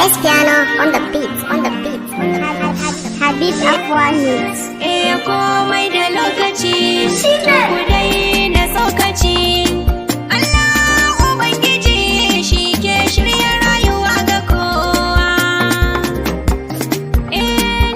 Best piano on the beat, on the beat. Habib Afuwa mix. Komai da lokaci, ku dai da tsokaci. Allah Ubangiji shi ke shirya rayuwa ga kowa.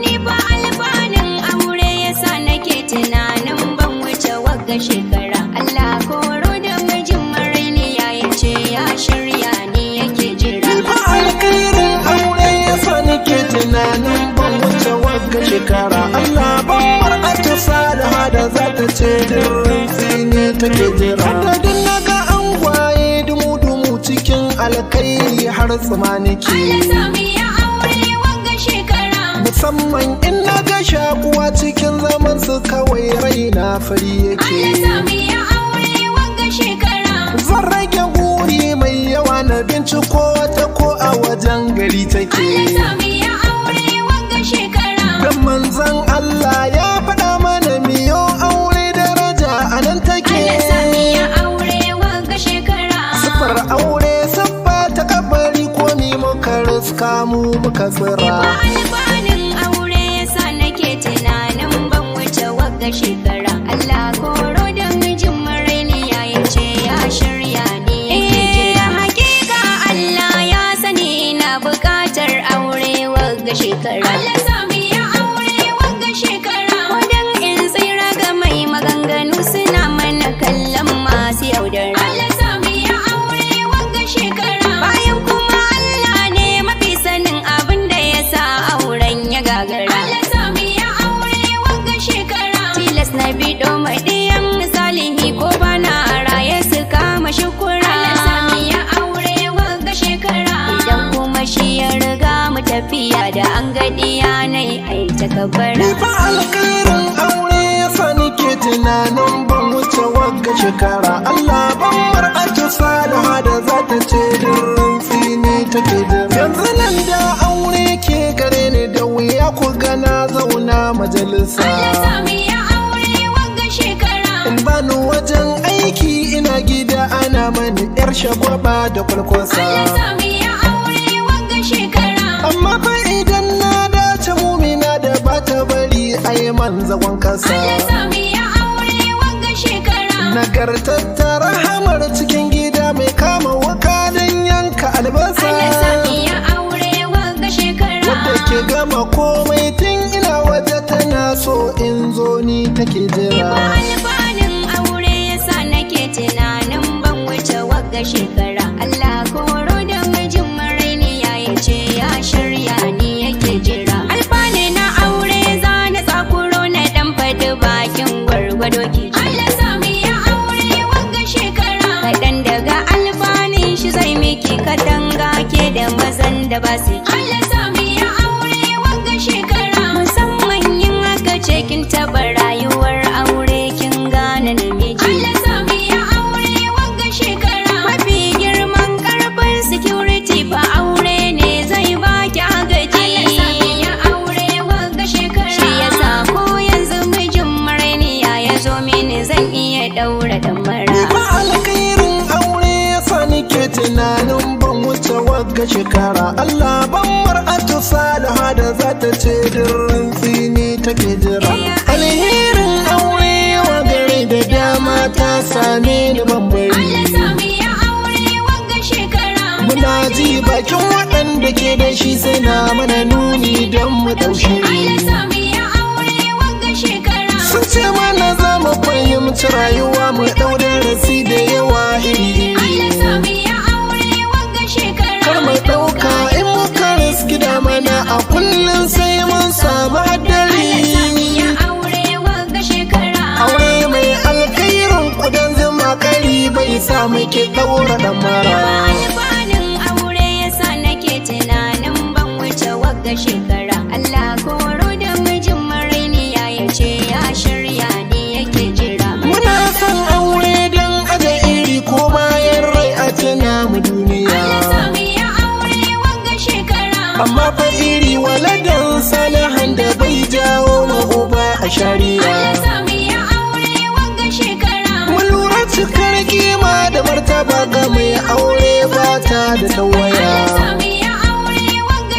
Ni ba alfanin aure yasa nake tunanin ban wuce wagga shekara. Allah koro da mijin maraini ya ce ya shirya ni yake jira. Ni ba alkairin-aure yasa nake tunanin ban wuce wagga shekara. Allah ban mar'ata salaha da za ta ce dirrin ne take jira. Adadin na ga an gwaye dumu-dumu cikin alkairi har tsima nake. Allah sami ya aure wagga shekara. Musamman in na ga shakuwa cikin zaman su kawai raina fari yake. Allah sami ya aure wagga shekara. Zan rage guri mai yawa na binciko wata ko a wajen gari take. Allah sami ya aure wagga shekara. Dan manzon Allah ya faɗa mana miyo aure daraja a nan take. Allah sami ya aure wagga shekara. Siffar aure siffa ta kabari ko ni muka riska mu muka tsira. Ba alfanin aure yasa nake tunanin ban wuce wagga shekara. Allah koro da mijin maraini ya ce ya shirya ni yake jira. Hakika Allah ya sani ina buƙatar aure wagga shekara. Allah sami ya aure wagga shekara. Wadan in tsira ga mai maganganu suna mana kallon masu yaudara. Allah sami ya aure wagga shekara. Bayan kuma Allah ne mafi sanin abin da ya sa auren ya gagara. Allah sami ya aure wagga shekara. Tilas na bido maɗiyan salihi ko bana raye su kama shukura. Allah sami ya aure wagga shekara. Idan kuma shi ya riga mu tafiya da an gadi yanai ai ta kabara. Ni fa alkairin-aure yasa nake tunanin ban wuce wagga shekara. Allah ban mar'ata salaha da za ta ce dirrin ne take jira. Yanzu nan da aure ke gare ni da wuya ku gana zauna majalisa. Allah sami ya aure wagga shekara. In bani wajen aiki ina gida ana mani yar shagwaba da kwalkwasa. Allah sami ya aure wagga shekara. Amma fa idan na dace mumina da bata bari ai man zagon kasa. Allah sami ya aure wagga shekara. Nagartattar rahamar cikin gida mai kama wuka don yanka albasa. Allah sami ya aure wagga shekara. Wadda ke gama komai tun ina waje tana so in zo ni take jira. Ba alfanin aure yasa nake tunanin ban wuce wagga shekara. Allah koro da mijin maraini ya ce ya shirya ni yake jira. Alfani na aure za na tsakuro na dan fadi bakin gwargwado ki ji. Allah sami ya aure wagga shekara. Kaɗan daga alfanin shi zai miki katanga ke da mazan da ba su ji. Allah sami ya aure wagga shekara. Musamman yin haka ce kin taɓa rayuwar aure kin gane namiji. Allah sami ya aure wagga shekara. Mafi girman karfin security ba aure ne zai baki agaji. Allah sami ya aure wagga shekara. Shi yasa ko yanzu mijin maraini ya zo mini zan iya daura damara. Ni fa alkairin-aure yasa nake tunanin ban wuce wagga shekara. Allah ban mar'atu salaha da za ta ce dirrin ne take jira. Alherin aure yawa gare da dama ta same ni ban bari. Allah sami ya aure wagga shekara. Muna ji bakin waɗanda ke da shi sai na mana nuni don mu taushe. Allah sami ya aure wagga shekara. Sun ce mana za mu fahimci rayuwa mu ɗau darasi da yawa iri. Allah sami ya aure wagga shekara. Kar mu ɗauka in muka riski da mana a kullum sai mun samu haddari. Allah sami ya aure wagga shekara. Aure mai alkairin kudan zama kari bai sa muke ɗaura ɗamara. Ba alfanin aure yasa nake tunanin ban wuce wagga shekara. Allah koro da mijin maraini ya ce ya shirya ni yake jira. Muna son aure don aje iri ko bayan rai a tuna mu duniya. Allah sami ya aure wagga shekara. Amma fa iri waladan salihan da bai jawo ma uba a shari'a. Allah sami ya aure wagga shekara. Mu lura cikar kima da martaba ga mai aure ba ta da tawaya. Allah sami ya aure wagga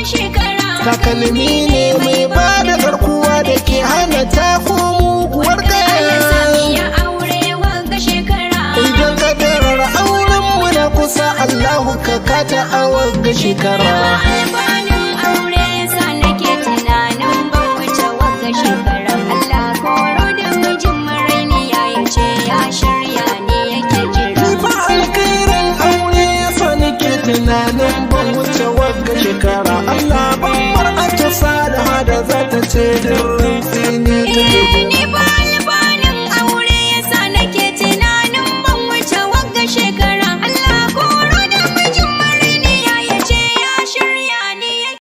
takalmi ne mai ba da garkuwa da ke hana tako muguwar Allah kaya. sami ya aure wagga shekara. Idan kadarar auren mu na kusa Allahu ka kata a wagga shekara. Alfanun aure yasa nake tunanin ban wuce wagga shekara. Allah koro da mijin maraini ya ce ya shirya ne yake jira. Ni fa alkhairin aure yasa nake tunanin ban wuce wagga shekara. Allah ban mar'ata saliha da za ta ce